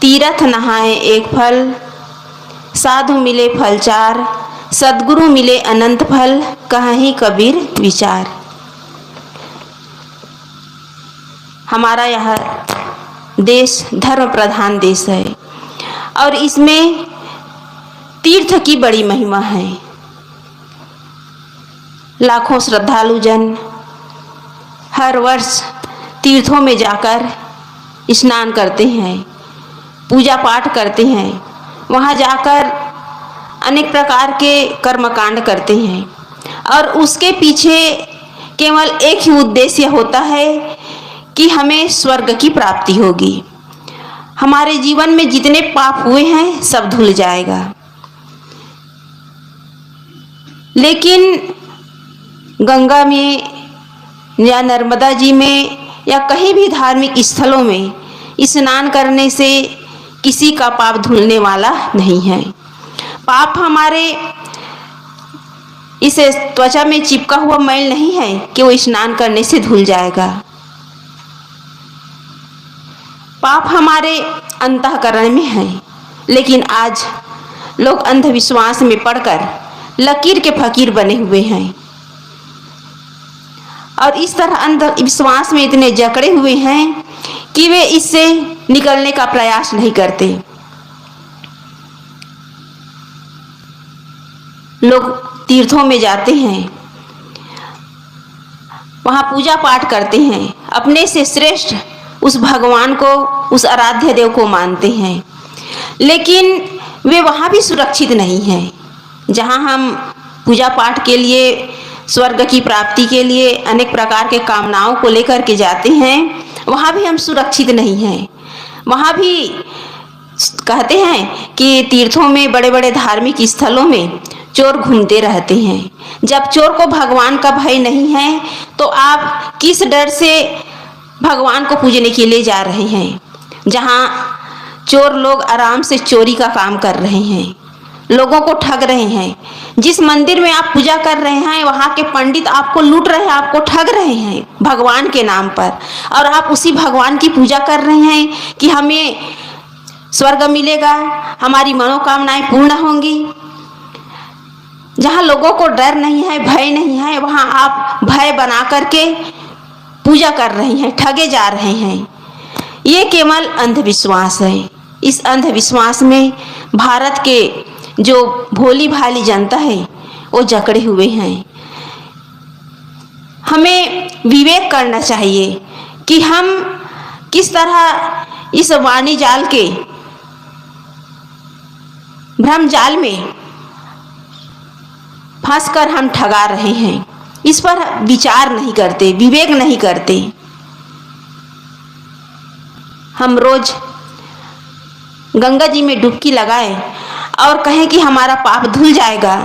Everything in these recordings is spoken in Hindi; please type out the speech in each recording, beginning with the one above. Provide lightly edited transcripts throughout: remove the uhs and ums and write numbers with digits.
तीरथ नहाए एक फल, साधु मिले फल चार, सद्गुरु मिले अनंत फल, कहीं कबीर विचार। हमारा यह देश धर्म प्रधान देश है और इसमें तीर्थ की बड़ी महिमा है। लाखों श्रद्धालु जन हर वर्ष तीर्थों में जाकर स्नान करते हैं, पूजा पाठ करते हैं, वहाँ जाकर अनेक प्रकार के कर्मकांड करते हैं और उसके पीछे केवल एक ही उद्देश्य होता है कि हमें स्वर्ग की प्राप्ति होगी। हमारे जीवन में जितने पाप हुए हैं सब धुल जाएगा। लेकिन गंगा में या नर्मदा जी में या कहीं भी धार्मिक स्थलों में स्नान करने से किसी का पाप धुलने वाला नहीं है। पाप हमारे इस त्वचा में चिपका हुआ मैल नहीं है कि वो स्नान करने से धुल जाएगा। पाप हमारे अंतःकरण में है, लेकिन आज लोग अंधविश्वास में पड़कर लकीर के फकीर बने हुए हैं और इस तरह अंधविश्वास में इतने जकड़े हुए हैं कि वे इससे निकलने का प्रयास नहीं करते। लोग तीर्थों में जाते हैं, वहाँ पूजा पाठ करते हैं, अपने से श्रेष्ठ उस भगवान को, उस आराध्य देव को मानते हैं, लेकिन वे वहाँ भी सुरक्षित नहीं हैं। जहाँ हम पूजा पाठ के लिए, स्वर्ग की प्राप्ति के लिए अनेक प्रकार के कामनाओं को लेकर के जाते हैं, वहाँ भी हम सुरक्षित नहीं हैं। वहाँ भी कहते हैं कि तीर्थों में, बड़े बड़े धार्मिक स्थलों में चोर घूमते रहते हैं। जब चोर को भगवान का भय नहीं है तो आप किस डर से भगवान को पूजने के लिए जा रहे हैं? जहाँ चोर लोग आराम से चोरी का काम कर रहे हैं, लोगों को ठग रहे हैं। जिस मंदिर में आप पूजा कर रहे हैं वहाँ के पंडित आपको लूट रहे हैं, आपको ठग रहे हैं भगवान के नाम पर, और आप उसी भगवान की पूजा कर रहे हैं कि हमें स्वर्ग मिलेगा, हमारी मनोकामनाएं पूर्ण होंगी। जहाँ लोगों को डर नहीं है, भय नहीं है, वहाँ आप भय बना करके पूजा कर रहे हैं, ठगे जा रहे हैं। ये केवल अंधविश्वास है। इस अंधविश्वास में भारत के जो भोली भाली जनता है वो जकड़े हुए हैं। हमें विवेक करना चाहिए कि हम किस तरह इस वाणी जाल के, भ्रम जाल में फंसकर हम ठगा रहे हैं। इस पर विचार नहीं करते, विवेक नहीं करते। हम रोज गंगा जी में डुबकी लगाएं और कहें कि हमारा पाप धुल जाएगा,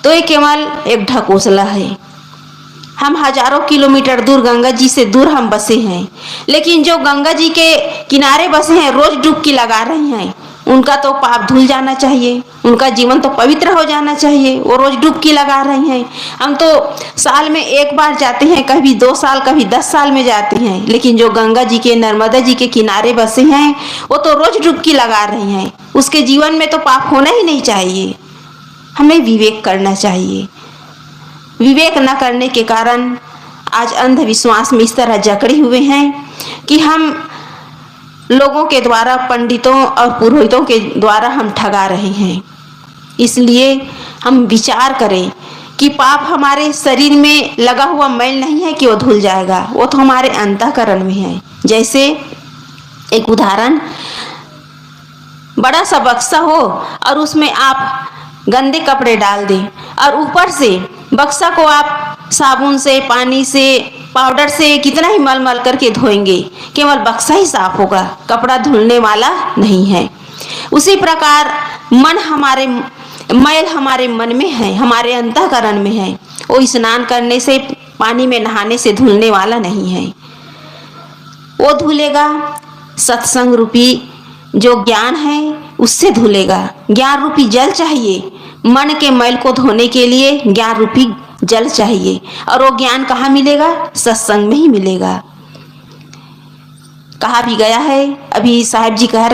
तो ये केवल एक ढकोसला है। हम हजारों किलोमीटर दूर, गंगा जी से दूर हम बसे हैं, लेकिन जो गंगा जी के किनारे बसे हैं, रोज डुबकी लगा रहे हैं, उनका तो पाप धुल जाना चाहिए, उनका जीवन तो पवित्र हो जाना चाहिए। वो रोज डुबकी लगा रहे हैं। हम तो साल में एक बार जाते हैं, कभी 2 साल, कभी 10 साल में जाते हैं, लेकिन जो गंगा जी के, नर्मदा जी के किनारे बसे हैं वो तो रोज डुबकी लगा रहे हैं। उसके जीवन में तो पाप होना ही नहीं चाहिए। हमें विवेक करना चाहिए। विवेक न करने के कारण आज अंधविश्वास में इस तरह जकड़े हुए हैं कि हम लोगों के द्वारा, पंडितों और पुरोहितों के द्वारा हम ठगा रहे हैं। इसलिए हम विचार करें कि पाप हमारे शरीर में लगा हुआ मैल नहीं है कि वो धुल जाएगा, वो तो हमारे अंतःकरण में है। जैसे एक उदाहरण, बड़ा सा बक्सा हो और उसमें आप गंदे कपड़े डाल दें और ऊपर से बक्सा को आप साबुन से, पानी से, पाउडर से कितना ही मल मल करके धोएंगे, केवल बक्सा ही साफ होगा, कपड़ा धुलने वाला नहीं है। उसी प्रकार मन, हमारे मैल हमारे मन में है, हमारे अंतःकरण में है। वो स्नान करने से, पानी में नहाने से धुलने वाला नहीं है। वो धुलेगा सत्संग रूपी जो ज्ञान है उससे धुलेगा। ज्ञान रूपी जल चाहिए, मन के मैल को धोने के लिए ज्ञान रूपी जल चाहिए, और वो ज्ञान कहाँ मिलेगा? सत्संग में ही मिलेगा। कहा भी गया है, अभी साहब जी कह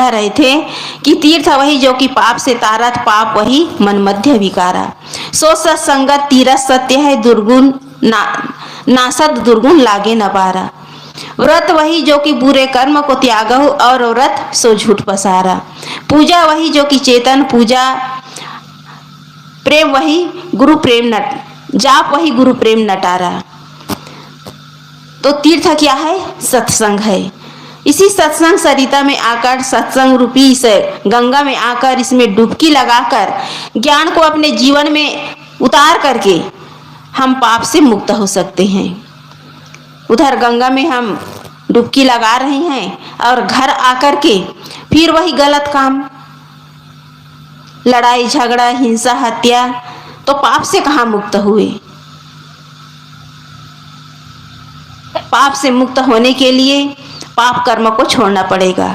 रहे थे कि तीर्थ वही जो कि पाप से तारत, पाप वही मन मध्य विकारा। सो सत्संगत तीरथ सत्य है, दुर्गुण नासत दुर्गुण लागे न पारा। व्रत वही जो कि बुरे कर्म को त्यागहु, और व्रत सो झूठ पसारा। पूजा वही जो कि चेतन पूजा, प्रेम वही गुरु प्रेम नट, जाप वही गुरु प्रेम नटारा। तो तीर्थ क्या है? सत्संग है। इसी सत्संग सरिता में आकर, सत्संग रूपी इस गंगा में आकर, इसमें डुबकी लगाकर ज्ञान को अपने जीवन में उतार करके हम पाप से मुक्त हो सकते हैं। उधर गंगा में हम डुबकी लगा रहे हैं और घर आकर के फिर वही गलत काम, लड़ाई झगड़ा, हिंसा, हत्या, तो पाप से कहाँ मुक्त हुए? पाप से मुक्त होने के लिए पाप कर्म को छोड़ना पड़ेगा,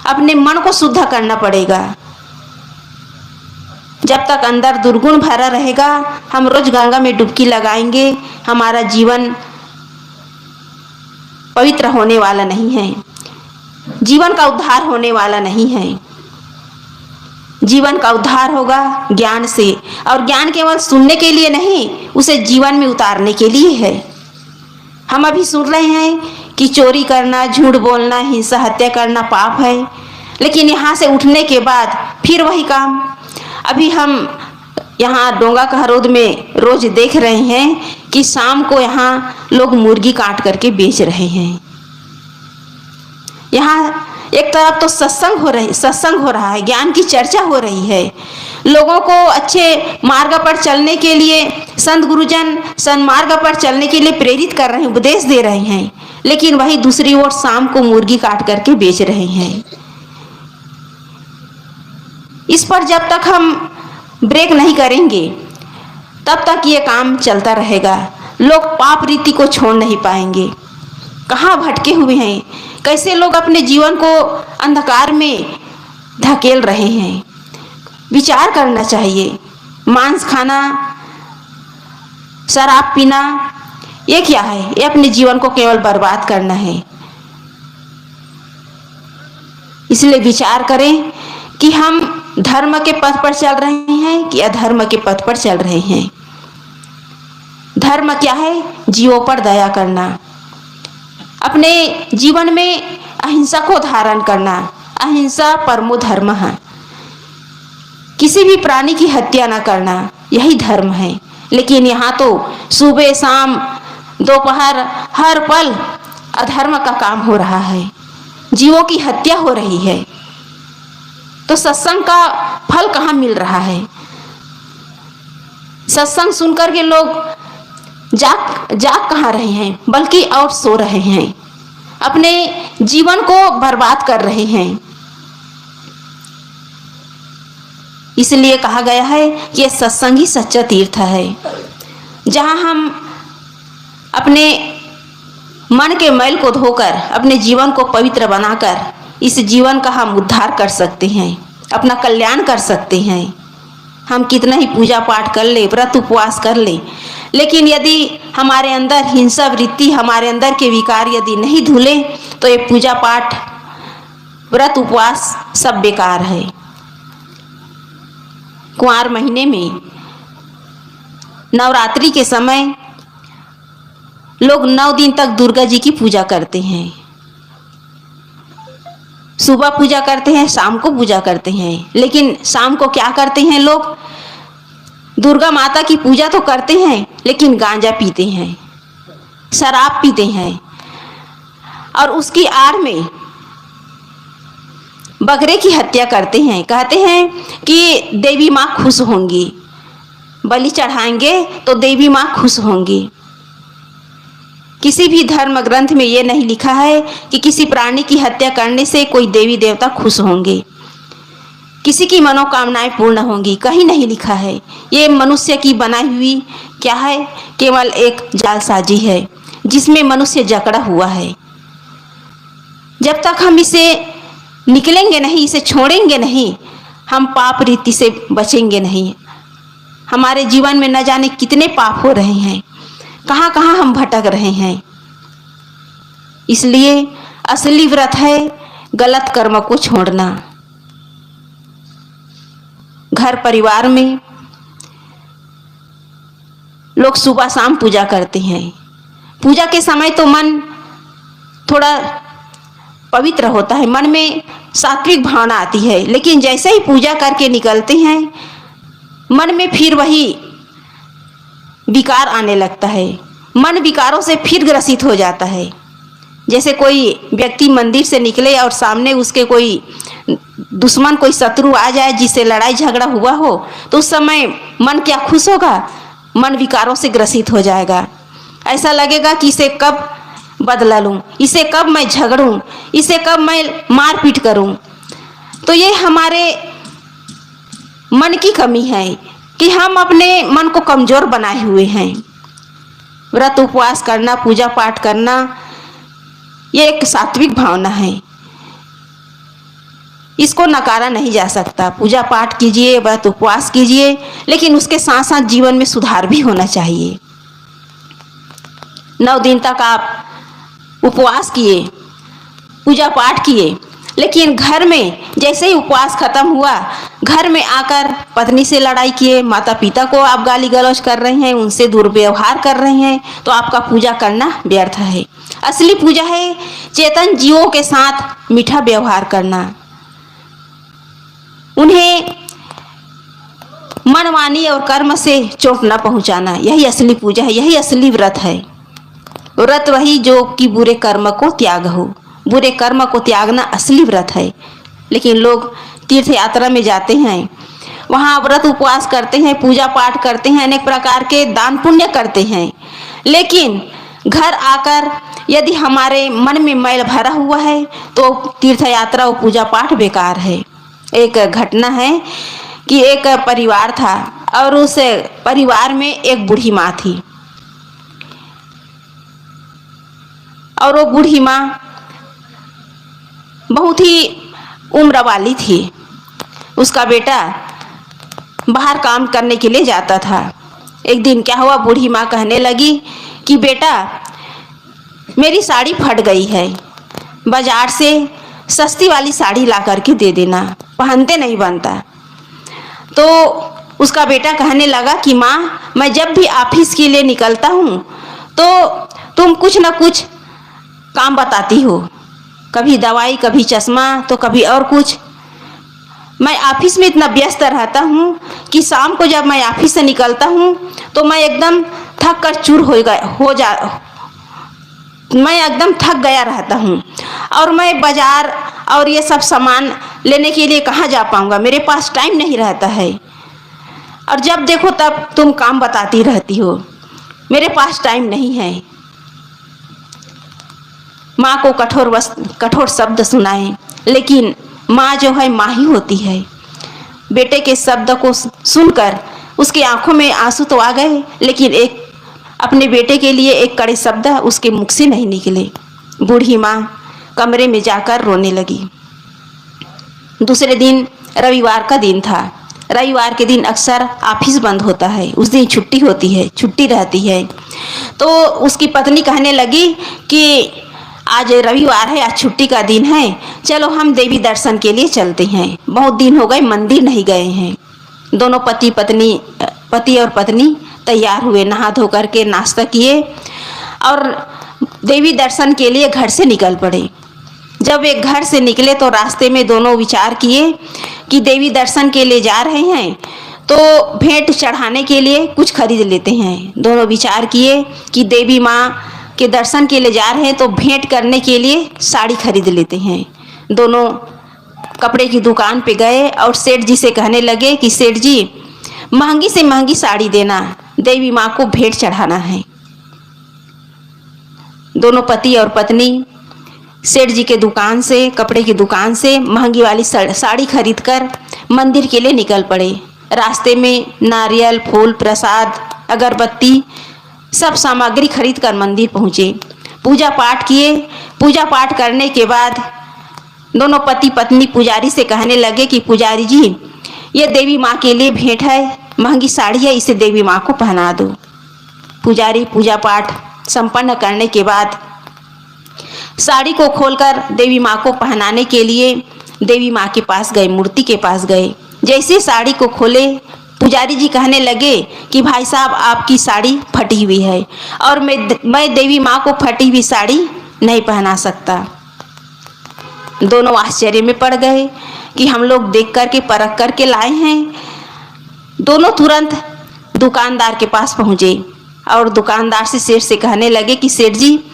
अपने मन को शुद्ध करना पड़ेगा। जब तक अंदर दुर्गुण भरा रहेगा, हम रोज गंगा में डुबकी लगाएंगे, हमारा जीवन पवित्र होने वाला नहीं है, जीवन का उद्धार होने वाला नहीं है। जीवन का उद्धार होगा ज्ञान से, और ज्ञान केवल सुनने के लिए नहीं, उसे जीवन में उतारने के लिए है। हम अभी सुन रहे हैं कि चोरी करना, झूठ बोलना, हिंसा, हत्या करना पाप है, लेकिन यहाँ से उठने के बाद फिर वही काम। अभी हम यहाँ डोंगा कहरोद में रोज देख रहे हैं कि शाम को यहाँ लोग मुर्गी काट करके बेच रहे हैं। यहाँ एक तरफ तो सत्संग हो रहा है, ज्ञान की चर्चा हो रही है, लोगों को अच्छे मार्ग पर चलने के लिए संत गुरुजन सन्मार्ग पर चलने के लिए प्रेरित कर रहे हैं, उपदेश दे रहे हैं, लेकिन वही दूसरी ओर शाम को मुर्गी काट करके बेच रहे हैं। इस पर जब तक हम ब्रेक नहीं करेंगे तब तक ये काम चलता रहेगा। लोग पाप रीति को छोड़ नहीं पाएंगे। कहाँ भटके हुए हैं, कैसे लोग अपने जीवन को अंधकार में धकेल रहे हैं। विचार करना चाहिए। मांस खाना, शराब पीना, ये क्या है? ये अपने जीवन को केवल बर्बाद करना है। इसलिए विचार करें कि हम धर्म के पथ पर चल रहे हैं कि अधर्म के पथ पर चल रहे हैं। धर्म क्या है? जीवों पर दया करना, अपने जीवन में अहिंसा को धारण करना। अहिंसा परमो धर्म है। किसी भी प्राणी की हत्या न करना, यही धर्म है। लेकिन यहाँ तो सुबह शाम दोपहर हर पल अधर्म का काम हो रहा है, जीवों की हत्या हो रही है। तो सत्संग का फल कहाँ मिल रहा है? सत्संग सुनकर के लोग जाग कहाँ रहे हैं, बल्कि और सो रहे हैं, अपने जीवन को बर्बाद कर रहे हैं। इसलिए कहा गया है कि सत्संग ही सच्चा तीर्थ है, जहाँ हम अपने मन के मैल को धोकर अपने जीवन को पवित्र बनाकर इस जीवन का हम उद्धार कर सकते हैं, अपना कल्याण कर सकते हैं। हम कितना ही पूजा पाठ कर ले, व्रत उपवास कर ले, लेकिन यदि हमारे अंदर हिंसा वृत्ति, हमारे अंदर के विकार यदि नहीं धुले, तो ये पूजा पाठ, व्रत उपवास सब बेकार है। कुंवार महीने में नवरात्रि के समय लोग 9 दिन तक दुर्गा जी की पूजा करते हैं। सुबह पूजा करते हैं, शाम को पूजा करते हैं, लेकिन शाम को क्या करते हैं लोग? दुर्गा माता की पूजा तो करते हैं, लेकिन गांजा पीते हैं, शराब पीते हैं, और उसकी आड़ में बकरे की हत्या करते हैं। कहते हैं कि देवी माँ खुश होंगी, बलि चढ़ाएंगे तो देवी माँ खुश होंगी। किसी भी धर्म ग्रंथ में ये नहीं लिखा है कि किसी प्राणी की हत्या करने से कोई देवी देवता खुश होंगे, किसी की मनोकामनाएं पूर्ण होंगी, कहीं नहीं लिखा है। ये मनुष्य की बनाई हुई क्या है? केवल एक जालसाजी है, जिसमें मनुष्य जकड़ा हुआ है। जब तक हम इसे निकलेंगे नहीं, इसे छोड़ेंगे नहीं, हम पाप रीति से बचेंगे नहीं। हमारे जीवन में न जाने कितने पाप हो रहे हैं, कहाँ कहाँ हम भटक रहे हैं। इसलिए असली व्रत है गलत कर्म को छोड़ना। घर परिवार में लोग सुबह शाम पूजा करते हैं। पूजा के समय तो मन थोड़ा पवित्र होता है, मन में सात्विक भावना आती है, लेकिन जैसे ही पूजा करके निकलते हैं मन में फिर वही विकार आने लगता है। मन विकारों से फिर ग्रसित हो जाता है। जैसे कोई व्यक्ति मंदिर से निकले और सामने उसके कोई दुश्मन, कोई शत्रु आ जाए जिससे लड़ाई झगड़ा हुआ हो, तो उस समय मन क्या खुश होगा? मन विकारों से ग्रसित हो जाएगा। ऐसा लगेगा कि इसे कब बदला लूँ, इसे कब मैं झगड़ूँ, इसे कब मैं मारपीट करूँ। तो ये हमारे मन की कमी है कि हम अपने मन को कमज़ोर बनाए हुए हैं। व्रत उपवास करना, पूजा पाठ करना, ये एक सात्विक भावना है, इसको नकारा नहीं जा सकता। पूजा पाठ कीजिए, व्रत उपवास कीजिए, लेकिन उसके साथ साथ जीवन में सुधार भी होना चाहिए। 9 दिन तक आप उपवास किए, पूजा पाठ किए, लेकिन घर में जैसे ही उपवास खत्म हुआ, घर में आकर पत्नी से लड़ाई किए, माता पिता को आप गाली गलौज कर रहे हैं, उनसे दुर्व्यवहार कर रहे हैं, तो आपका पूजा करना व्यर्थ है। असली पूजा है चेतन जीवों के साथ मीठा व्यवहार करना, उन्हें मन, वाणी और कर्म से चोट न पहुंचाना। यही असली पूजा है, यही असली व्रत है। व्रत वही जो कि बुरे कर्म को त्याग हो। बुरे कर्म को त्यागना असली व्रत है। लेकिन लोग तीर्थ यात्रा में जाते हैं, वहाँ व्रत उपवास करते हैं, पूजा पाठ करते हैं, अनेक प्रकार के दान पुण्य करते हैं, लेकिन घर आकर यदि हमारे मन में मैल भरा हुआ है तो तीर्थ यात्रा और पूजा पाठ बेकार है। एक घटना है कि एक परिवार था और उस परिवार में एक बूढ़ी माँ थी, और वो बूढ़ी माँ बहुत ही उम्र वाली थी। उसका बेटा बाहर काम करने के लिए जाता था। एक दिन क्या हुआ, बूढ़ी माँ कहने लगी कि बेटा मेरी साड़ी फट गई है, बाजार से सस्ती वाली साड़ी ला करके दे देना, पहनते नहीं बनता। तो उसका बेटा कहने लगा कि माँ, मैं जब भी ऑफिस के लिए निकलता हूँ तो तुम कुछ न कुछ काम बताती हो, कभी दवाई, कभी चश्मा, तो कभी और कुछ। मैं ऑफिस में इतना व्यस्त रहता हूँ कि शाम को जब मैं ऑफिस से निकलता हूँ तो मैं एकदम थक कर चूर मैं एकदम थक गया रहता हूँ, और मैं बाजार और ये सब सामान लेने के लिए कहाँ जा पाऊँगा, मेरे पास टाइम नहीं रहता है, और जब देखो तब तुम काम बताती रहती हो, मेरे पास टाइम नहीं है। माँ को कठोर शब्द सुनाए, लेकिन माँ जो है माँ ही होती है। बेटे के शब्द को सुनकर उसकी आंखों में आंसू तो आ गए, लेकिन एक अपने बेटे के लिए एक कड़े शब्द उसके मुख से नहीं निकले। बूढ़ी माँ कमरे में जाकर रोने लगी। दूसरे दिन रविवार का दिन था। रविवार के दिन अक्सर ऑफिस बंद होता है, उस दिन छुट्टी होती है, छुट्टी रहती है। तो उसकी पत्नी कहने लगी कि आज रविवार है, आज छुट्टी का दिन है, चलो हम देवी दर्शन के लिए चलते हैं, बहुत दिन हो गए मंदिर नहीं गए हैं। दोनों पति और पत्नी तैयार हुए, नहा धो करके नाश्ता किए और देवी दर्शन के लिए घर से निकल पड़े। जब वे घर से निकले तो रास्ते में दोनों विचार किए कि देवी दर्शन के लिए जा रहे हैं तो भेंट चढ़ाने के लिए कुछ खरीद लेते हैं। दोनों विचार किए कि देवी माँ के दर्शन के लिए जा रहे हैं तो भेंट करने के लिए साड़ी खरीद लेते हैं। दोनों कपड़े की दुकान पे गए और सेठ जी से कहने लगे कि सेठ जी, महंगी से महंगी साड़ी देना, देवी माँ को भेंट चढ़ाना है। दोनों पति और पत्नी सेठ जी के दुकान से, कपड़े की दुकान से महंगी वाली साड़ी खरीदकर मंदिर के लिए निकल पड़े। रास्ते में नारियल, फूल, प्रसाद, अगरबत्ती सब सामग्री खरीदकर मंदिर पहुँचे। पूजा पाठ किए। पूजा पाठ करने के बाद दोनों पति पत्नी पुजारी से कहने लगे कि पुजारी जी, ये देवी माँ के लिए भेंट है, महंगी साड़ी है, इसे देवी माँ को पहना दो। पुजारी पूजा पाठ संपन्न करने के बाद साड़ी को खोलकर देवी माँ को पहनाने के लिए देवी माँ के पास गए, मूर्ति के पास गए। जैसे साड़ी को खोले, पुजारी जी कहने लगे कि भाई साहब आपकी साड़ी फटी हुई है और मैं देवी माँ को फटी हुई साड़ी नहीं पहना सकता। दोनों आश्चर्य में पड़ गए कि हम लोग देख करके परख करके लाए हैं। दोनों तुरंत दुकानदार के पास पहुँचे और दुकानदार से सेठ से कहने लगे कि सेठ जी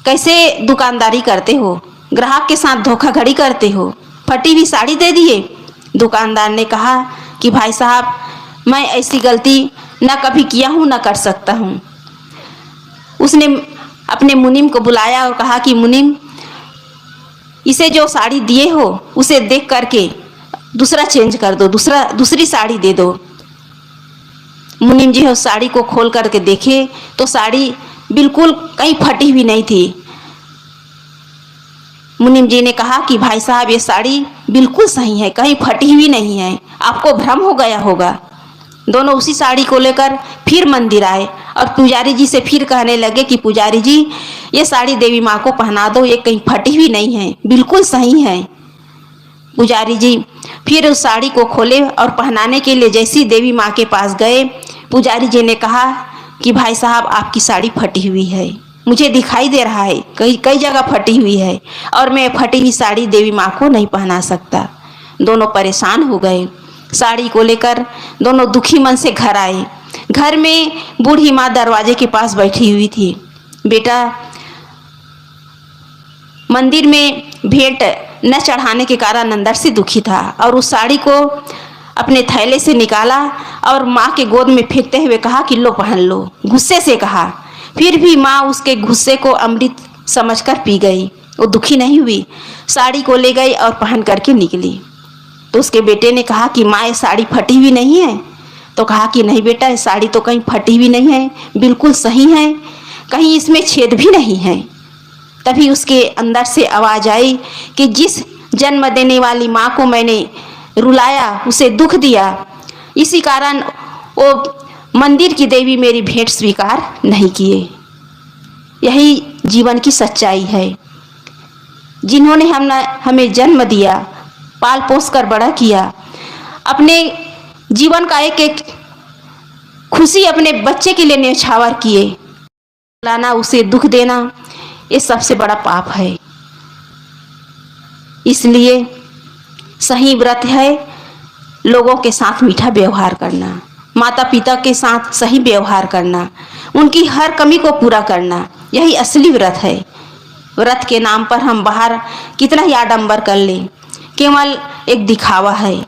कैसे दुकानदारी करते हो, ग्राहक के साथ धोखाधड़ी करते हो, फटी हुई साड़ी दे दिए। दुकानदार ने कहा कि भाई साहब मैं ऐसी गलती न कभी किया हूँ न कर सकता हूँ। उसने अपने मुनीम को बुलाया और कहा कि मुनीम, इसे जो साड़ी दिए हो उसे देख करके दूसरा चेंज कर दो, दूसरी साड़ी दे दो। मुनीम जी उस साड़ी को खोल करके देखे तो साड़ी बिल्कुल कहीं फटी हुई नहीं थी। मुनीम जी ने कहा कि भाई साहब ये साड़ी बिल्कुल सही है, कहीं फटी हुई नहीं है, आपको भ्रम हो गया होगा। दोनों उसी साड़ी को लेकर फिर मंदिर आए और पुजारी जी से फिर कहने लगे कि पुजारी जी ये साड़ी देवी माँ को पहना दो, ये कहीं फटी हुई नहीं है, बिल्कुल सही है। पुजारी जी फिर उस साड़ी को खोले और पहनाने के लिए जैसी देवी माँ के पास गए, पुजारी जी ने कहा कि भाई साहब आपकी साड़ी फटी हुई है, मुझे दिखाई दे रहा है कई जगह फटी हुई है और मैं फटी हुई साड़ी देवी माँ को नहीं पहना सकता। दोनों परेशान हो गए। साड़ी को लेकर दोनों दुखी मन से घर आए। घर में बूढ़ी माँ दरवाजे के पास बैठी हुई थी। बेटा मंदिर में भेंट न चढ़ाने के कारण अंदर से दुखी था और उस साड़ी को अपने थैले से निकाला और माँ के गोद में फेंकते हुए कहा कि लो पहन लो, गुस्से से कहा। फिर भी माँ उसके गुस्से को अमृत समझकर पी गई। वो दुखी नहीं हुई, साड़ी को ले गई और पहन करके निकली। तो उसके बेटे ने कहा कि माँ ये साड़ी फटी हुई नहीं है? तो कहा कि नहीं बेटा, ये साड़ी तो कहीं फटी हुई नहीं है, बिल्कुल सही है, कहीं इसमें छेद भी नहीं है। तभी उसके अंदर से आवाज़ आई कि जिस जन्म देने वाली माँ को मैंने रुलाया, उसे दुख दिया, इसी कारण वो मंदिर की देवी मेरी भेंट स्वीकार नहीं किए। यही जीवन की सच्चाई है। जिन्होंने हमें जन्म दिया, पाल पोस कर बड़ा किया, अपने जीवन का एक एक खुशी अपने बच्चे के लिए न्यौछावर किए, लाना उसे दुख देना, ये सबसे बड़ा पाप है। इसलिए सही व्रत है लोगों के साथ मीठा व्यवहार करना, माता पिता के साथ सही व्यवहार करना, उनकी हर कमी को पूरा करना, यही असली व्रत है। व्रत के नाम पर हम बाहर कितना ही आडंबर कर लें, केवल एक दिखावा है।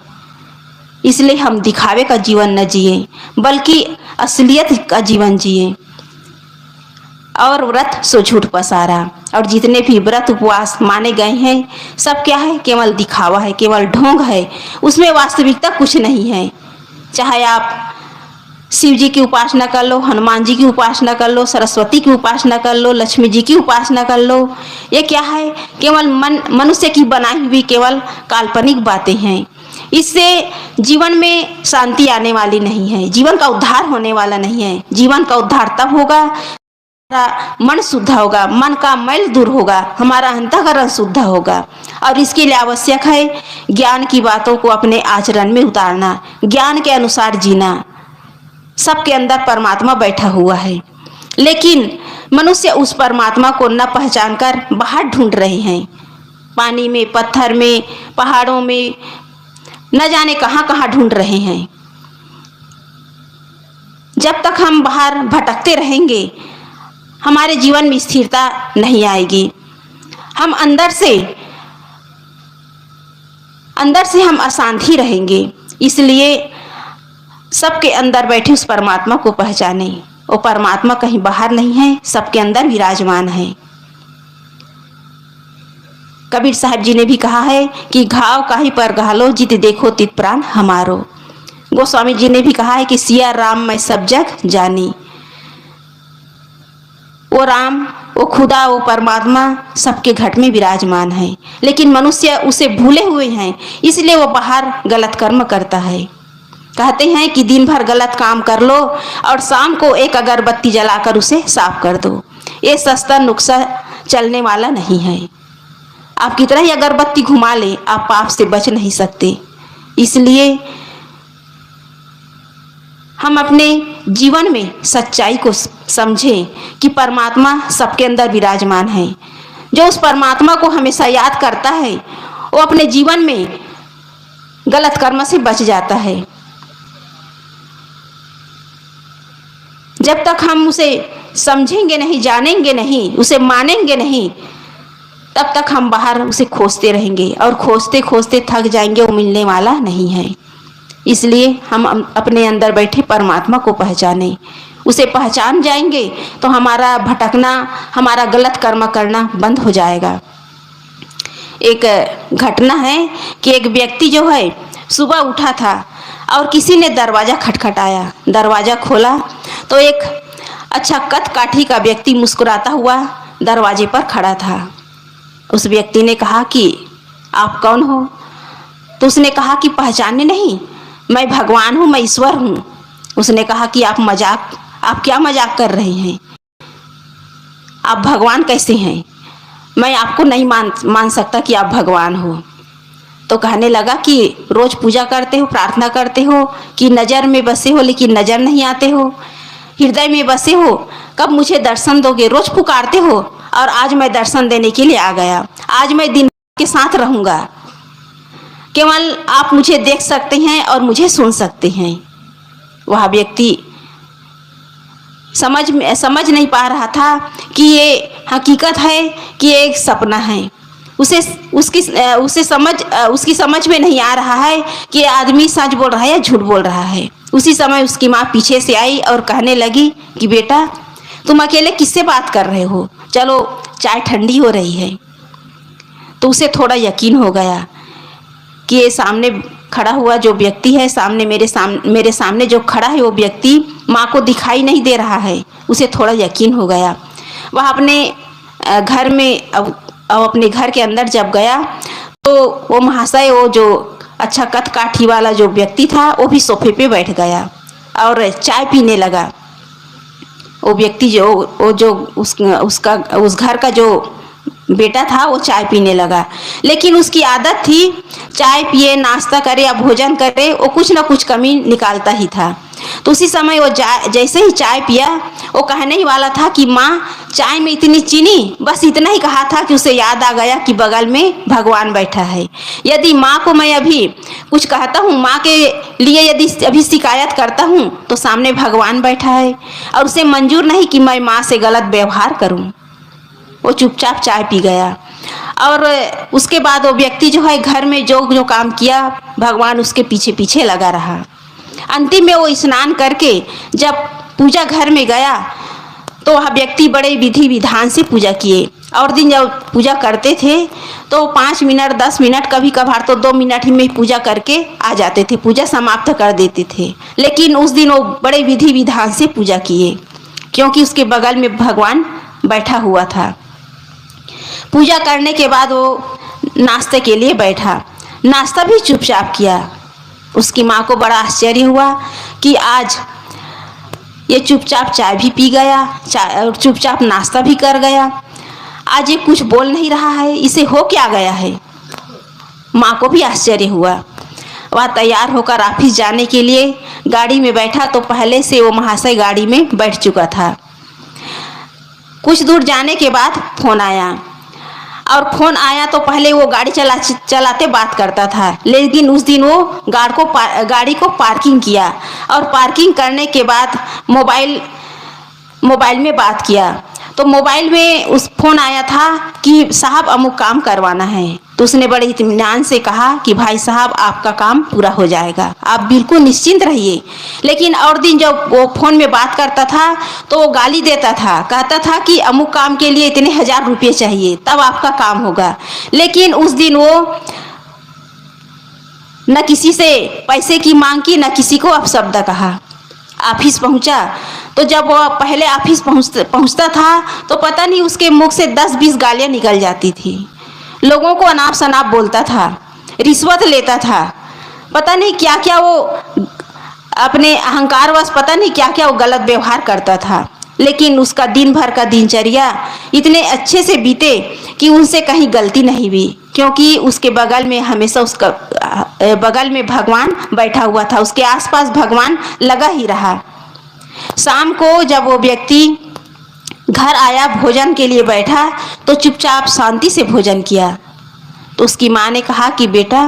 इसलिए हम दिखावे का जीवन न जिए, बल्कि असलियत का जीवन जिए। और व्रत सो झूठ पसारा, और जितने भी व्रत उपवास माने गए हैं सब क्या है? केवल दिखावा है, केवल ढोंग है, उसमें वास्तविकता कुछ नहीं है। चाहे आप शिव जी की उपासना कर लो, हनुमान जी की उपासना कर लो, सरस्वती की उपासना कर लो, लक्ष्मी जी की उपासना कर लो, ये क्या है? केवल मनुष्य की बनाई हुई केवल काल्पनिक बातें हैं। इससे जीवन में शांति आने वाली नहीं है, जीवन का उद्धार होने वाला नहीं है। जीवन का उद्धार तब होगा हमारा मन शुद्ध होगा, मन का मैल दूर होगा, हमारा अंतःकरण शुद्ध होगा। और इसके लिए आवश्यक है ज्ञान की बातों को अपने आचरण में उतारना, ज्ञान के अनुसार जीना। सबके अंदर परमात्मा बैठा हुआ है, लेकिन मनुष्य उस परमात्मा को न पहचान कर बाहर ढूंढ रहे हैं, पानी में, पत्थर में, पहाड़ों में, न जाने कहाँ कहाँ ढूंढ रहे हैं। जब तक हम बाहर भटकते रहेंगे हमारे जीवन में स्थिरता नहीं आएगी। हम अंदर से हम अशांत ही रहेंगे। इसलिए सबके अंदर बैठे उस परमात्मा को पहचाने। वो परमात्मा कहीं बाहर नहीं है, सबके अंदर विराजमान है। कबीर साहब जी ने भी कहा है कि घाव काहे पर घालो, जित देखो तित प्राण हमारो। गोस्वामी जी ने भी कहा है कि सिया राम मैं सब जग जानी। वो राम, वो खुदा, वो परमात्मा सबके घट में विराजमान है, लेकिन मनुष्य उसे भूले हुए हैं, इसलिए वो बाहर गलत कर्म करता है। कहते हैं कि दिन भर गलत काम कर लो और शाम को एक अगरबत्ती जलाकर उसे साफ कर दो। ये सस्ता नुस्खा चलने वाला नहीं है। आप कितना ही अगरबत्ती घुमा ले, आप पाप से बच नहीं सकते। इसलिए हम अपने जीवन में सच्चाई को समझें कि परमात्मा सबके अंदर विराजमान है। जो उस परमात्मा को हमेशा याद करता है वो अपने जीवन में गलत कर्म से बच जाता है। जब तक हम उसे समझेंगे नहीं, जानेंगे नहीं, उसे मानेंगे नहीं, तब तक हम बाहर उसे खोजते रहेंगे और खोजते खोजते थक जाएंगे, वो मिलने वाला नहीं है। इसलिए हम अपने अंदर बैठे परमात्मा को पहचानें। उसे पहचान जाएंगे तो हमारा भटकना, हमारा गलत कर्म करना बंद हो जाएगा। एक घटना है कि एक व्यक्ति जो है सुबह उठा था और किसी ने दरवाज़ा खटखटाया। दरवाज़ा खोला तो एक अच्छा कद काठी का व्यक्ति मुस्कुराता हुआ दरवाजे पर खड़ा था। उस व्यक्ति ने कहा कि आप कौन हो? तो उसने कहा कि पहचाने नहीं, मैं भगवान हूँ, मैं ईश्वर हूँ। उसने कहा कि आप क्या मजाक कर रहे हैं? आप भगवान कैसे हैं? मैं आपको नहीं मान सकता कि आप भगवान हो। तो कहने लगा कि रोज़ पूजा करते हो, प्रार्थना करते हो, कि नज़र में बसे हो लेकिन नज़र नहीं आते हो, हृदय में बसे हो, कब मुझे दर्शन दोगे? रोज़ पुकारते हो और आज मैं दर्शन देने के लिए आ गया। आज मैं दिन के साथ रहूँगा। केवल आप मुझे देख सकते हैं और मुझे सुन सकते हैं। वह व्यक्ति समझ नहीं पा रहा था कि ये हकीकत है कि ये एक सपना है। उसकी समझ में नहीं आ रहा है कि ये आदमी सच बोल रहा है या झूठ बोल रहा है। उसी समय उसकी माँ पीछे से आई और कहने लगी कि बेटा तुम अकेले किससे बात कर रहे हो? चलो चाय ठंडी हो रही है। तो उसे थोड़ा यकीन हो गया कि ये सामने खड़ा हुआ जो व्यक्ति है, मेरे सामने जो खड़ा है वो व्यक्ति माँ को दिखाई नहीं दे रहा है। उसे थोड़ा यकीन हो गया। वह अपने घर में अपने घर के अंदर जब गया तो वो महाशय, वो जो अच्छा कद काठी वाला जो व्यक्ति था, वो भी सोफे पे बैठ गया और चाय पीने लगा। वो व्यक्ति उस घर का जो बेटा था वो चाय पीने लगा। लेकिन उसकी आदत थी चाय पिए, नाश्ता करे या भोजन करे, वो कुछ ना कुछ कमी निकालता ही था। तो उसी समय वो जैसे ही चाय पिया, वो कहने ही वाला था कि माँ चाय में इतनी चीनी, बस इतना ही कहा था कि उसे याद आ गया कि बगल में भगवान बैठा है। यदि माँ को मैं अभी कुछ कहता हूँ, माँ के लिए यदि अभी शिकायत करता हूँ, तो सामने भगवान बैठा है और उसे मंजूर नहीं कि मैं माँ से गलत व्यवहार करूँ। वो चुपचाप चाय पी गया और उसके बाद वो व्यक्ति जो है घर में जो काम किया, भगवान उसके पीछे पीछे लगा रहा। अंतिम में वो स्नान करके जब पूजा घर में गया तो वह व्यक्ति बड़े विधि विधान से पूजा किए। और दिन जब पूजा करते थे तो 5 मिनट 10 मिनट, कभी कभार तो 2 मिनट ही में पूजा करके आ जाते थे, पूजा समाप्त कर देते थे। लेकिन उस दिन वो बड़े विधि विधान से पूजा किए क्योंकि उसके बगल में भगवान बैठा हुआ था। पूजा करने के बाद वो नाश्ते के लिए बैठा, नाश्ता भी चुपचाप किया। उसकी माँ को बड़ा आश्चर्य हुआ कि आज ये चुपचाप चाय भी पी गया और चुपचाप नाश्ता भी कर गया, आज ये कुछ बोल नहीं रहा है, इसे हो क्या गया है? माँ को भी आश्चर्य हुआ। वह तैयार होकर ऑफिस जाने के लिए गाड़ी में बैठा तो पहले से वो महाशय गाड़ी में बैठ चुका था। कुछ दूर जाने के बाद फोन आया और फोन आया तो पहले वो गाड़ी चलाते बात करता था, लेकिन उस दिन वो गाड़ी को पार्किंग किया और पार्किंग करने के बाद मोबाइल में बात किया। तो मोबाइल में उस फोन आया था कि साहब अमुक काम करवाना है। तो उसने बड़े इत्मीनान से कहा कि भाई साहब आपका काम पूरा हो जाएगा, आप बिल्कुल निश्चिंत रहिए। लेकिन और दिन जब वो फ़ोन में बात करता था तो वो गाली देता था, कहता था कि अमुक काम के लिए इतने 1000 रुपये चाहिए तब आपका काम होगा। लेकिन उस दिन वो न किसी से पैसे की मांग की, न किसी को अपशब्द कहा। ऑफिस पहुंचा तो जब वो पहले ऑफिस पहुंचता था तो पता नहीं उसके मुख से 10-20 गालियाँ निकल जाती थी। लोगों को अनाप शनाप बोलता था, रिश्वत लेता था, पता नहीं क्या क्या वो अपने अहंकारवश पता नहीं क्या क्या वो गलत व्यवहार करता था। लेकिन उसका दिन भर का दिनचर्या इतने अच्छे से बीते कि उनसे कहीं गलती नहीं हुई, क्योंकि उसके बगल में हमेशा उसका बगल में भगवान बैठा हुआ था, उसके आसपास भगवान लगा ही रहा। शाम को जब वो व्यक्ति घर आया, भोजन के लिए बैठा, तो चुपचाप शांति से भोजन किया। तो उसकी माँ ने कहा कि बेटा,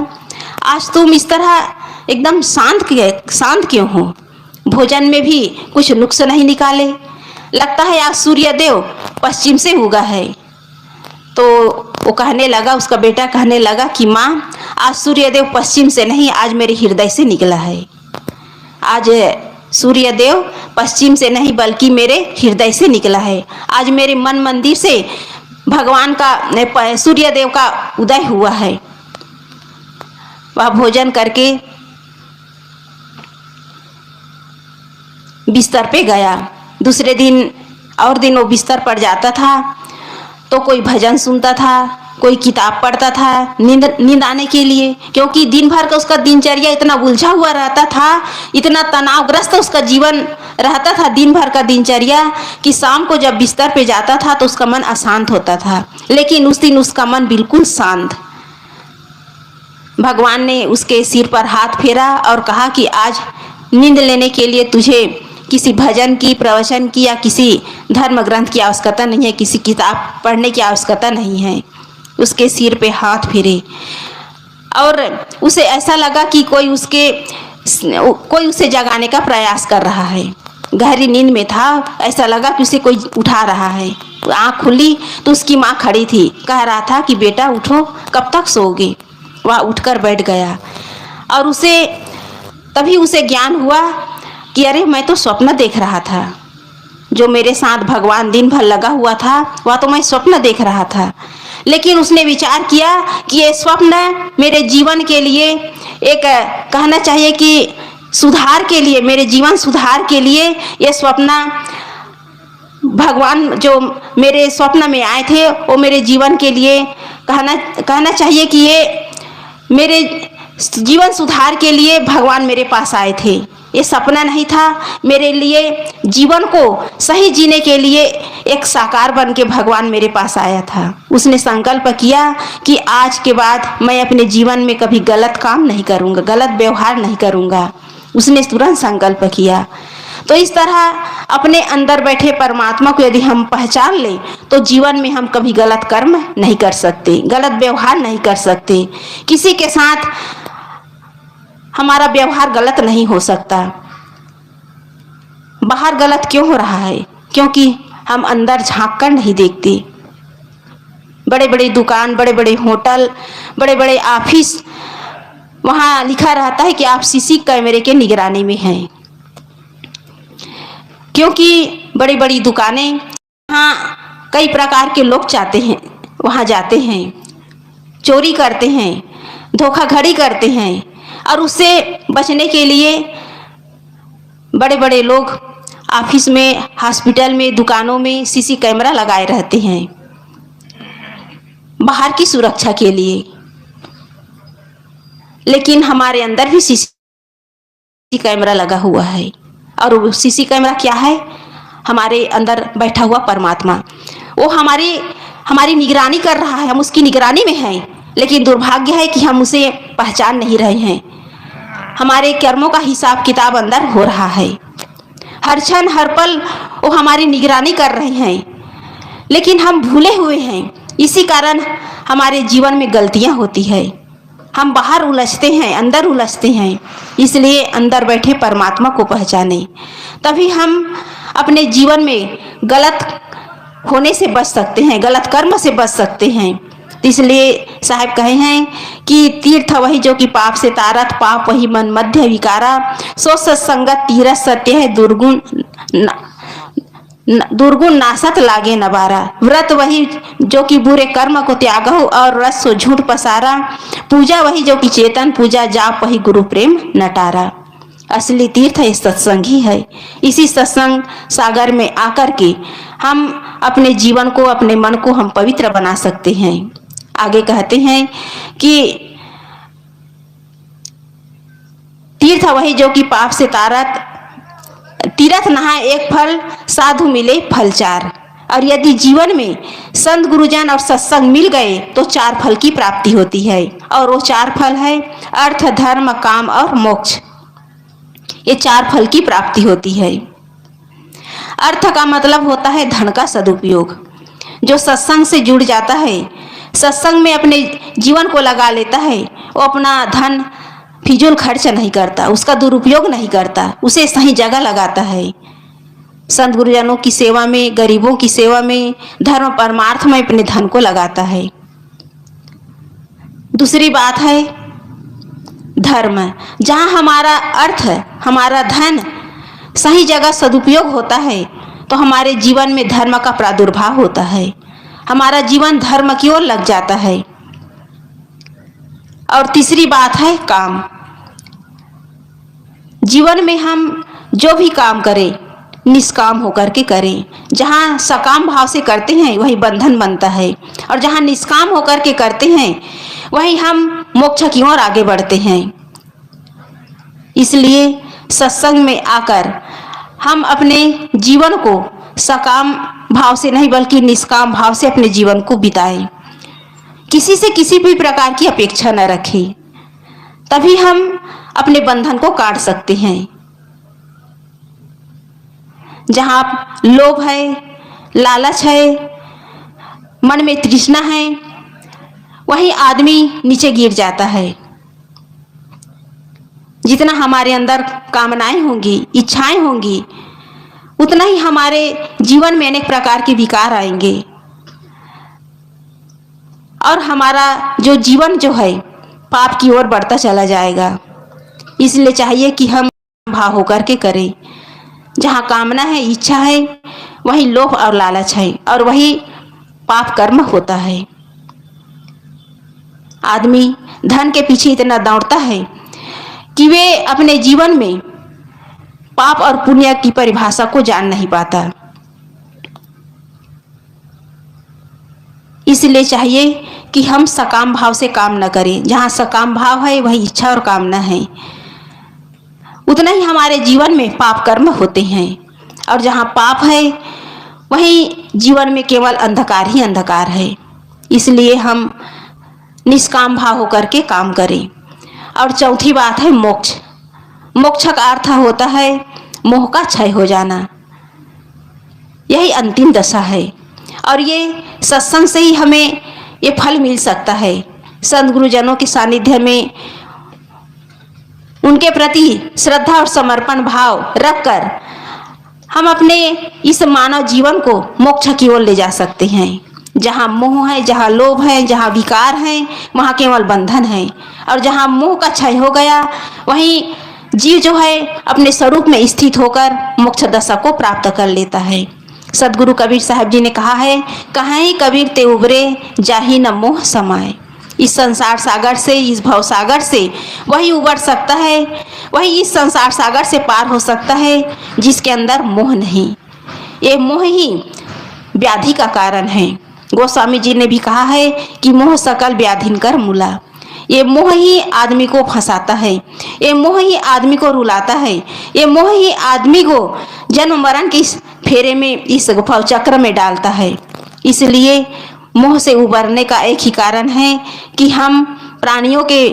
आज तुम इस तरह एकदम शांत क्यों हो? भोजन में भी कुछ नुक्स नहीं निकाले, लगता है आज सूर्यदेव पश्चिम से उगा है। तो वो कहने लगा, उसका बेटा कहने लगा कि माँ, आज सूर्यदेव पश्चिम से नहीं, आज मेरे हृदय से निकला है। आज सूर्यदेव पश्चिम से नहीं बल्कि मेरे हृदय से निकला है। आज मेरे मन मंदिर से भगवान का, सूर्यदेव का उदय हुआ है। वह भोजन करके बिस्तर पे गया। दूसरे दिन और दिन वो बिस्तर पर जाता था तो कोई भजन सुनता था, कोई किताब पढ़ता था नींद आने के लिए, क्योंकि दिन भर का उसका दिनचर्या इतना उलझा हुआ रहता था, इतना तनावग्रस्त उसका जीवन रहता था दिन भर का दिनचर्या, कि शाम को जब बिस्तर पे जाता था तो उसका मन अशांत होता था। लेकिन उस दिन उसका मन बिल्कुल शांत। भगवान ने उसके सिर पर हाथ फेरा और कहा कि आज नींद लेने के लिए तुझे किसी भजन की, प्रवचन की या किसी धर्म ग्रंथ की आवश्यकता नहीं है, किसी किताब पढ़ने की आवश्यकता नहीं है। उसके सिर पे हाथ फेरे और उसे ऐसा लगा कि कोई उसे जगाने का प्रयास कर रहा है। गहरी नींद में था, ऐसा लगा कि उसे कोई उठा रहा है। आँख खुली तो उसकी माँ खड़ी थी, कह रहा था कि बेटा उठो, कब तक सोओगे? वह उठकर बैठ गया और तभी उसे ज्ञान हुआ कि अरे, मैं तो स्वप्न देख रहा था। जो मेरे साथ भगवान दिन भर लगा हुआ था वह तो मैं स्वप्न देख रहा था। लेकिन उसने विचार किया कि ये स्वप्न मेरे जीवन के लिए, एक कहना चाहिए कि सुधार के लिए, मेरे जीवन सुधार के लिए ये स्वप्न, भगवान जो मेरे स्वप्न में आए थे वो मेरे जीवन के लिए, कहना चाहिए कि ये मेरे जीवन सुधार के लिए भगवान मेरे पास आए थे। ये सपना नहीं था, मेरे लिए जीवन को सही जीने के लिए एक साकार बन के भगवान मेरे पास आया था। उसने संकल्प किया कि आज के बाद मैं अपने जीवन में कभी गलत काम नहीं करूँगा, गलत व्यवहार नहीं करूँगा। उसने तुरंत संकल्प किया। तो इस तरह अपने अंदर बैठे परमात्मा को यदि हम पहचान लें तो जीवन में हम कभी गलत कर्म नहीं कर सकते, गलत व्यवहार नहीं कर सकते। किसी के साथ हमारा व्यवहार गलत नहीं हो सकता। बाहर गलत क्यों हो रहा है? क्योंकि हम अंदर झांक कर नहीं देखते। बड़े बड़े दुकान, बड़े बड़े होटल, बड़े बड़े ऑफिस, वहाँ लिखा रहता है कि आप सीसी कैमरे के निगरानी में हैं, क्योंकि बड़ी बड़ी दुकानें, वहाँ कई प्रकार के लोग वहाँ जाते हैं, चोरी करते हैं, धोखाधड़ी करते हैं, और उससे बचने के लिए बड़े बड़े लोग ऑफिस में, हॉस्पिटल में, दुकानों में सीसी कैमरा लगाए रहते हैं बाहर की सुरक्षा के लिए। लेकिन हमारे अंदर भी सीसी कैमरा लगा हुआ है, और वो सीसी कैमरा क्या है? हमारे अंदर बैठा हुआ परमात्मा। वो हमारी निगरानी कर रहा है, हम उसकी निगरानी में हैं। लेकिन दुर्भाग्य है कि हम उसे पहचान नहीं रहे हैं। हमारे कर्मों का हिसाब किताब अंदर हो रहा है। हर क्षण हर पल वो हमारी निगरानी कर रहे हैं, लेकिन हम भूले हुए हैं। इसी कारण हमारे जीवन में गलतियां होती है। हम बाहर उलझते हैं, अंदर उलझते हैं। इसलिए अंदर बैठे परमात्मा को पहचाने, तभी हम अपने जीवन में गलत होने से बच सकते हैं, गलत कर्म से बच सकते हैं। इसलिए साहब कहे हैं कि तीर्थ वही जो कि पाप से तारत, पाप वही मन मध्य विकारा, सो सत्संगत तीरथ सत्य है, दुर्गुण नासत लागे नबारा। व्रत वही जो कि बुरे कर्म को त्यागो, और रस सो झूठ पसारा। पूजा वही जो कि चेतन पूजा, जाप वही गुरु प्रेम नटारा। असली तीर्थ है सत्संग ही है। इसी सत्संग सागर में आकर के हम अपने जीवन को, अपने मन को हम पवित्र बना सकते हैं। आगे कहते हैं कि तीर्थ वही जो कि पाप से तारत, तीर्थ नहाए एक फल, साधु मिले फल चार। और यदि जीवन में संत गुरुजन और सत्संग मिल गए तो 4 फल की प्राप्ति होती है। और वो 4 फल है अर्थ, धर्म, काम और मोक्ष। ये 4 फल की प्राप्ति होती है। अर्थ का मतलब होता है धन का सदुपयोग। जो सत्संग से जुड़ जाता है, सत्संग में अपने जीवन को लगा लेता है, वो अपना धन फिजूल खर्च नहीं करता, उसका दुरुपयोग नहीं करता, उसे सही जगह लगाता है। संत गुरुजनों की सेवा में, गरीबों की सेवा में, धर्म परमार्थ में अपने धन को लगाता है। दूसरी बात है धर्म। जहाँ हमारा अर्थ, हमारा धन सही जगह सदुपयोग होता है तो हमारे जीवन में धर्म का प्रादुर्भाव होता है, हमारा जीवन धर्म की ओर लग जाता है। और तीसरी बात है काम। जीवन में हम जो भी काम करें निष्काम होकर के करें। जहाँ सकाम भाव से करते हैं वही बंधन बनता है, और जहाँ निष्काम होकर के करते हैं वही हम मोक्ष की ओर आगे बढ़ते हैं। इसलिए सत्संग में आकर हम अपने जीवन को सकाम भाव से नहीं बल्कि निष्काम भाव से अपने जीवन को बिताएं। किसी से किसी भी प्रकार की अपेक्षा न रखें, तभी हम अपने बंधन को काट सकते हैं। जहाँ लोभ है, लालच है, मन में तृष्णा है, वही आदमी नीचे गिर जाता है। जितना हमारे अंदर कामनाएं होंगी, इच्छाएं होंगी, उतना ही हमारे जीवन में अनेक प्रकार के विकार आएंगे और हमारा जो जीवन जो है पाप की ओर बढ़ता चला जाएगा। इसलिए चाहिए कि हम भाव होकर के करें। जहाँ कामना है, इच्छा है, वही लोभ और लालच है, और वही पाप कर्म होता है। आदमी धन के पीछे इतना दौड़ता है कि वे अपने जीवन में पाप और पुण्य की परिभाषा को जान नहीं पाता। इसलिए चाहिए कि हम सकाम भाव से काम न करें। जहाँ सकाम भाव है वही इच्छा और कामना है, उतना ही हमारे जीवन में पाप कर्म होते हैं। और जहाँ पाप है वही जीवन में केवल अंधकार ही अंधकार है। इसलिए हम निष्काम भाव होकर के काम करें। और चौथी बात है मोक्ष। मोक्ष का अर्थ होता है मोह का क्षय हो जाना, यही अंतिम दशा है। और ये सत्संग से ही हमें ये फल मिल सकता है। संत गुरुजनों के सानिध्य में उनके प्रति श्रद्धा और समर्पण भाव रखकर हम अपने इस मानव जीवन को मोक्ष की ओर ले जा सकते हैं। जहाँ मोह है, जहाँ लोभ है, जहाँ विकार है, वहाँ केवल बंधन है। और जहाँ मोह का क्षय हो गया वहीं जीव जो है अपने स्वरूप में स्थित होकर मोक्ष दशा को प्राप्त कर लेता है। सदगुरु कबीर साहब जी ने कहा है, कहीं कबीर ते उबरे जाहि न मोह समाए। इस संसार सागर से, इस भव सागर से वही उबर सकता है, वही इस संसार सागर से पार हो सकता है जिसके अंदर मोह नहीं। ये मोह ही व्याधि का कारण है। गोस्वामी जी ने भी कहा है कि मोह सकल व्याधिन कर मूला। ये मोह ही आदमी को फंसाता है, ये मोह ही आदमी को रुलाता है, ये मोह ही आदमी को जन्म मरण के इस फेरे में, इस भव चक्र में डालता है। इसलिए मोह से उबरने का एक ही कारण है कि हम प्राणियों के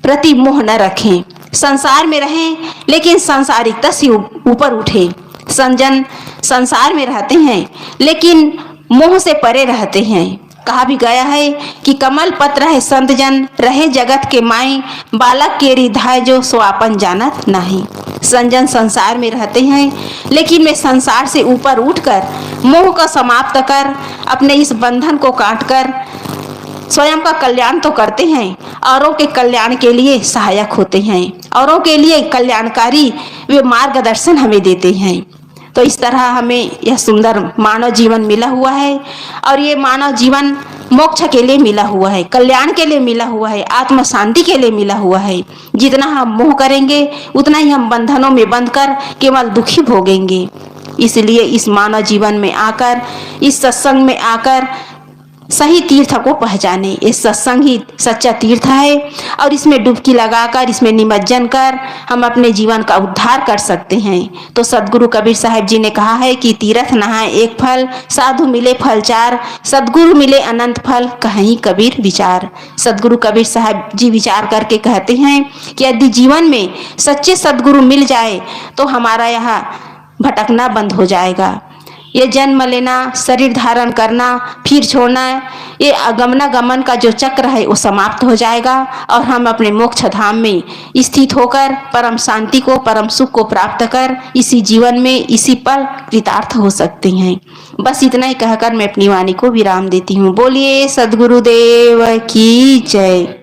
प्रति मोह न रखें, संसार में रहें लेकिन सांसारिकता से ऊपर उठे। संजन संसार में रहते हैं लेकिन मोह से परे रहते हैं। कहा भी गया है कि कमल पत्र है संत जन, रहे जगत के माई, बालक के रिधाय जो स्वापन जानत नहीं। संजन संसार में रहते हैं लेकिन वे संसार से ऊपर उठकर मोह को समाप्त कर अपने इस बंधन को काटकर स्वयं का कल्याण तो करते हैं, औरों के कल्याण के लिए सहायक होते हैं, औरों के लिए कल्याणकारी वे मार्गदर्शन हमें देते हैं। तो इस तरह हमें यह सुंदर मानव जीवन मिला हुआ है और ये मानव जीवन मोक्ष के लिए मिला हुआ है, कल्याण के लिए मिला हुआ है, आत्म शांति के लिए मिला हुआ है। जितना हम मोह करेंगे उतना ही हम बंधनों में बंधकर केवल दुखी भोगेंगे। इसलिए इस मानव जीवन में आकर, इस सत्संग में आकर सही तीर्थ को पहचाने। ये सत्संग ही सच्चा तीर्थ है और इसमें डुबकी लगाकर, इसमें निमज्जन कर हम अपने जीवन का उद्धार कर सकते हैं। तो सदगुरु कबीर साहब जी ने कहा है कि तीर्थ नहाए एक फल, साधु मिले फल चार, सदगुरु मिले अनंत फल, कहीं कबीर विचार। सदगुरु कबीर साहब जी विचार करके कहते हैं कि यदि जीवन में सच्चे सदगुरु मिल जाए तो हमारा यहाँ भटकना बंद हो जाएगा। ये जन्म लेना, शरीर धारण करना, फिर छोड़ना, ये अगमना गमन का जो चक्र है वो समाप्त हो जाएगा और हम अपने मोक्ष धाम में स्थित होकर परम शांति को, परम सुख को प्राप्त कर इसी जीवन में, इसी पल कृतार्थ हो सकते हैं। बस इतना ही कहकर मैं अपनी वाणी को विराम देती हूँ। बोलिए सद्गुरुदेव की जय।